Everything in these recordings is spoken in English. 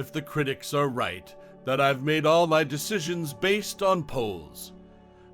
if the critics are right that I've made all my decisions based on polls.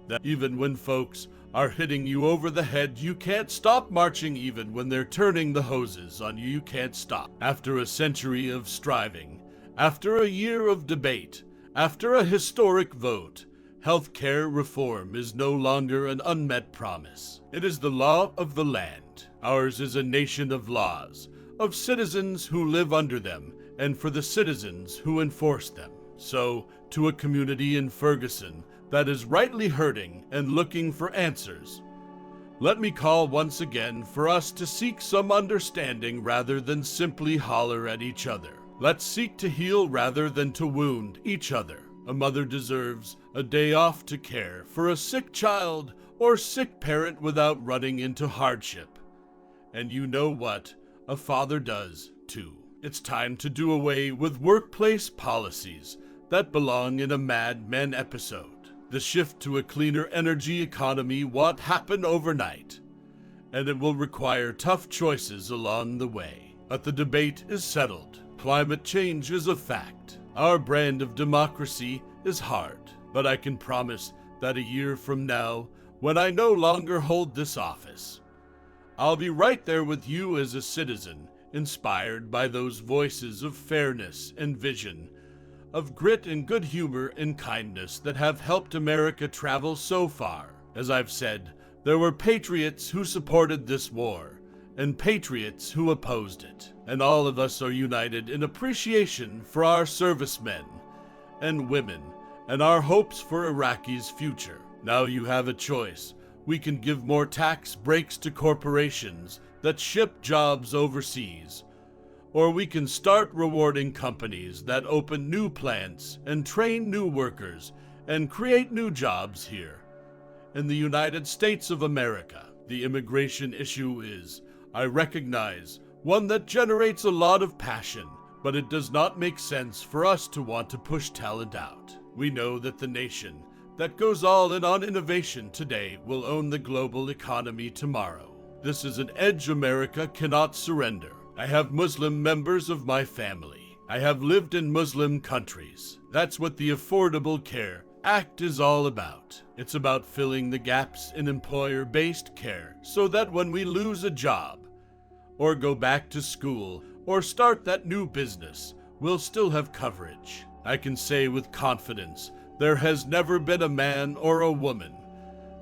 That even when folks are hitting you over the head, you can't stop marching. Even when they're turning the hoses on you, you can't stop. After a century of striving, after a year of debate, after a historic vote, healthcare reform is no longer an unmet promise. It is the law of the land. Ours is a nation of laws, of citizens who live under them, and for the citizens who enforce them. So, to a community in Ferguson that is rightly hurting and looking for answers, let me call once again for us to seek some understanding rather than simply holler at each other. Let's seek to heal rather than to wound each other. A mother deserves a day off to care for a sick child or sick parent without running into hardship. And you know what? A father does too. It's time to do away with workplace policies that belong in a Mad Men episode. The shift to a cleaner energy economy won't happen overnight, and it will require tough choices along the way. But the debate is settled. Climate change is a fact. Our brand of democracy is hard, but I can promise that a year from now, when I no longer hold this office, I'll be right there with you as a citizen, inspired by those voices of fairness and vision, of grit and good humor and kindness that have helped America travel so far. As I've said, there were patriots who supported this war, and patriots who opposed it. And all of us are united in appreciation for our servicemen and women, and our hopes for Iraqi's future. Now you have a choice. We can give more tax breaks to corporations that ship jobs overseas, or we can start rewarding companies that open new plants and train new workers and create new jobs here. In the United States of America, the immigration issue is, I recognize, one that generates a lot of passion, but it does not make sense for us to want to push talent out. We know that the nation that goes all in on innovation today will own the global economy tomorrow. This is an edge America cannot surrender. I have Muslim members of my family. I have lived in Muslim countries. That's what the Affordable Care Act is all about. It's about filling the gaps in employer-based care so that when we lose a job, or go back to school, or start that new business, we'll still have coverage. I can say with confidence, there has never been a man or a woman,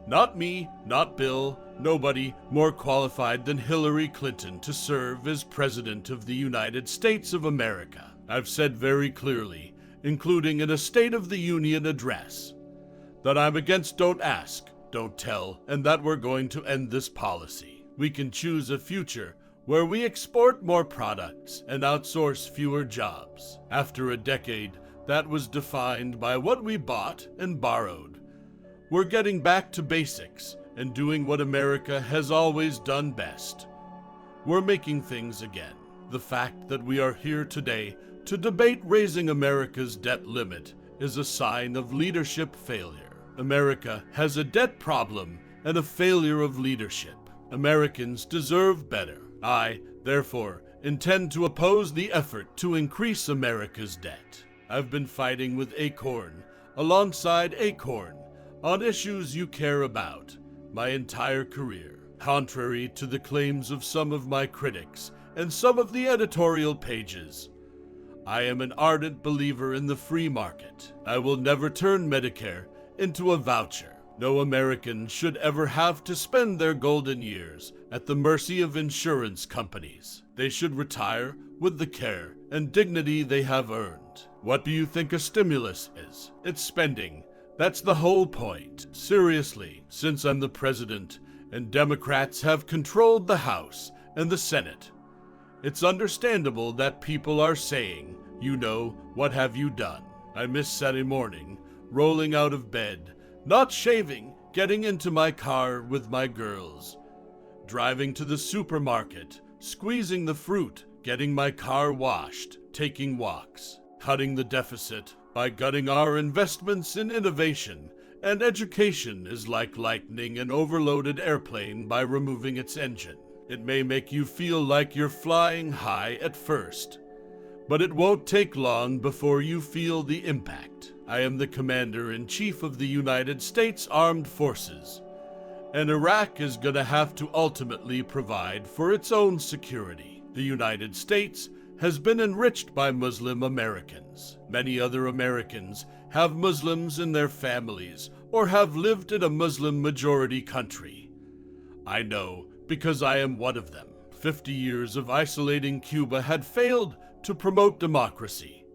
not me, not Bill, nobody more qualified than Hillary Clinton to serve as President of the United States of America. I've said very clearly, including in a State of the Union address, that I'm against don't ask, don't tell, and that we're going to end this policy. We can choose a future where we export more products and outsource fewer jobs. After a decade that was defined by what we bought and borrowed, we're getting back to basics and doing what America has always done best. We're making things again. The fact that we are here today to debate raising America's debt limit is a sign of leadership failure. America has a debt problem and a failure of leadership. Americans deserve better. I, therefore, intend to oppose the effort to increase America's debt. I've been fighting with Acorn, alongside Acorn, on issues you care about, my entire career. Contrary to the claims of some of my critics and some of the editorial pages, I am an ardent believer in the free market. I will never turn Medicare into a voucher. No American should ever have to spend their golden years at the mercy of insurance companies. They should retire with the care and dignity they have earned. What do you think a stimulus is? It's spending. That's the whole point. Seriously, since I'm the president and Democrats have controlled the House and the Senate, it's understandable that people are saying, you know, what have you done? I miss Saturday morning, rolling out of bed, not shaving, getting into my car with my girls, driving to the supermarket, squeezing the fruit, getting my car washed, taking walks, cutting the deficit by gutting our investments in innovation, and education is like lightning an overloaded airplane by removing its engine. It may make you feel like you're flying high at first, But it won't take long before you feel the impact. I am the Commander-in-Chief of the United States Armed Forces, and Iraq is gonna have to ultimately provide for its own security. The United States has been enriched by Muslim Americans. Many other Americans have Muslims in their families or have lived in a Muslim-majority country. I know because I am one of them. 50 years of isolating Cuba had failed to promote democracy,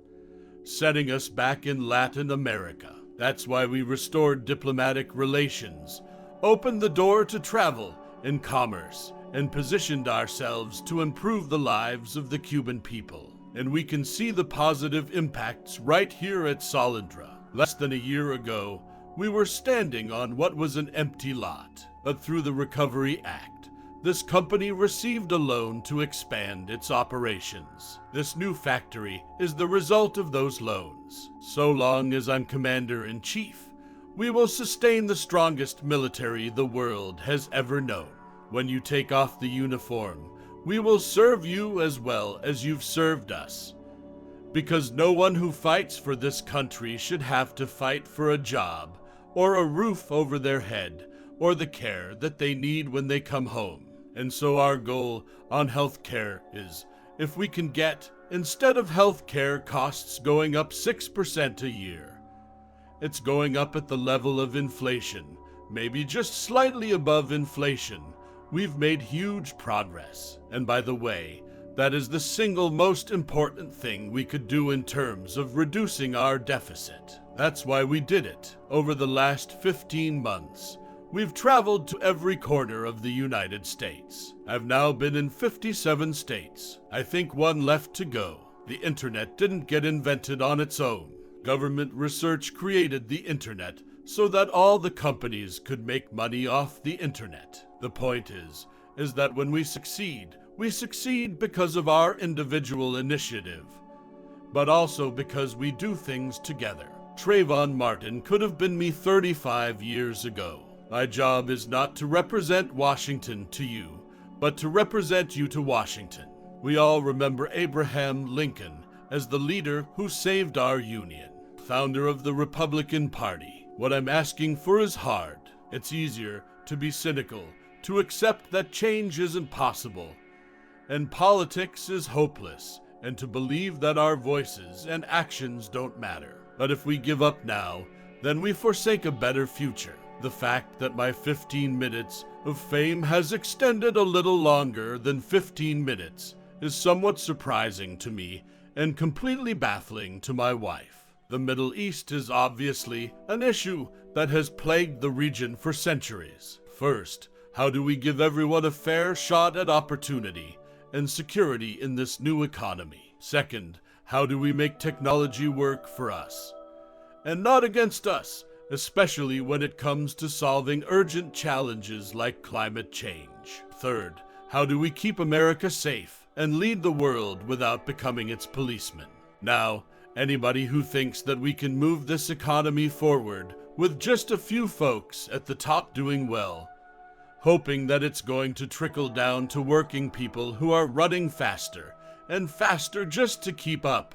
setting us back in Latin America. That's why we restored diplomatic relations, opened the door to travel and commerce, and positioned ourselves to improve the lives of the Cuban people. And we can see the positive impacts right here at Solindra. Less than a year ago, we were standing on what was an empty lot. But through the Recovery Act, this company received a loan to expand its operations. This new factory is the result of those loans. So long as I'm Commander-in-Chief, we will sustain the strongest military the world has ever known. When you take off the uniform, we will serve you as well as you've served us. Because no one who fights for this country should have to fight for a job, or a roof over their head, or the care that they need when they come home. And so our goal on healthcare is, if we can get, instead of healthcare costs going up 6% a year, it's going up at the level of inflation, maybe just slightly above inflation, we've made huge progress. And by the way, that is the single most important thing we could do in terms of reducing our deficit. That's why we did it. Over the last 15 months, we've traveled to every corner of the United States. I've now been in 57 states. I think one left to go. The internet didn't get invented on its own. Government research created the internet so that all the companies could make money off the internet. The point is that when we succeed because of our individual initiative, but also because we do things together. Trayvon Martin could have been me 35 years ago. My job is not to represent Washington to you, but to represent you to Washington. We all remember Abraham Lincoln as the leader who saved our union, founder of the Republican Party. What I'm asking for is hard. It's easier to be cynical, to accept that change isn't possible, and politics is hopeless, and to believe that our voices and actions don't matter. But if we give up now, then we forsake a better future. The fact that my 15 minutes of fame has extended a little longer than 15 minutes is somewhat surprising to me and completely baffling to my wife. The Middle East is obviously an issue that has plagued the region for centuries. First, how do we give everyone a fair shot at opportunity and security in this new economy? Second, how do we make technology work for us and not against us, especially when it comes to solving urgent challenges like climate change? Third, how do we keep America safe and lead the world without becoming its policeman? Now, anybody who thinks that we can move this economy forward with just a few folks at the top doing well, hoping that it's going to trickle down to working people who are running faster and faster just to keep up,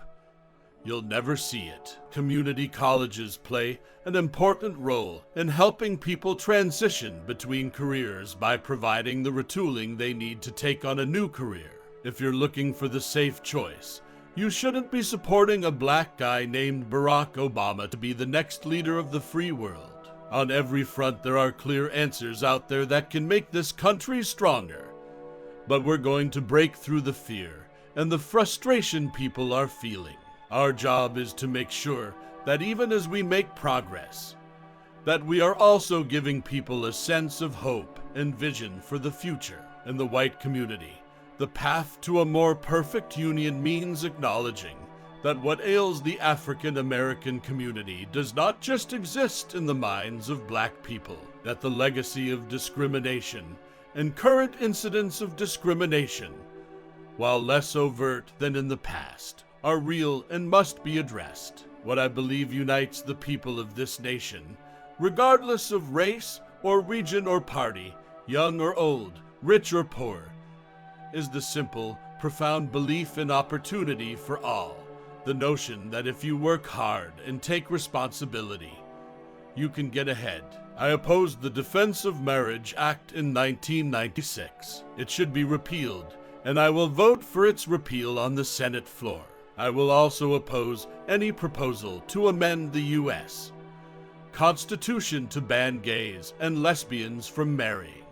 you'll never see it. Community colleges play an important role in helping people transition between careers by providing the retooling they need to take on a new career. If you're looking for the safe choice, you shouldn't be supporting a black guy named Barack Obama to be the next leader of the free world. On every front, there are clear answers out there that can make this country stronger. But we're going to break through the fear and the frustration people are feeling. Our job is to make sure that even as we make progress, that we are also giving people a sense of hope and vision for the future. In the white community, the path to a more perfect union means acknowledging that what ails the African American community does not just exist in the minds of black people, that the legacy of discrimination and current incidents of discrimination, while less overt than in the past, are real and must be addressed. What I believe unites the people of this nation, regardless of race or region or party, young or old, rich or poor, is the simple profound belief in opportunity for all. The notion that if you work hard and take responsibility, you can get ahead. I opposed the Defense of Marriage Act in 1996. It should be repealed, and I will vote for its repeal on the Senate floor. I will also oppose any proposal to amend the U.S. Constitution to ban gays and lesbians from marrying.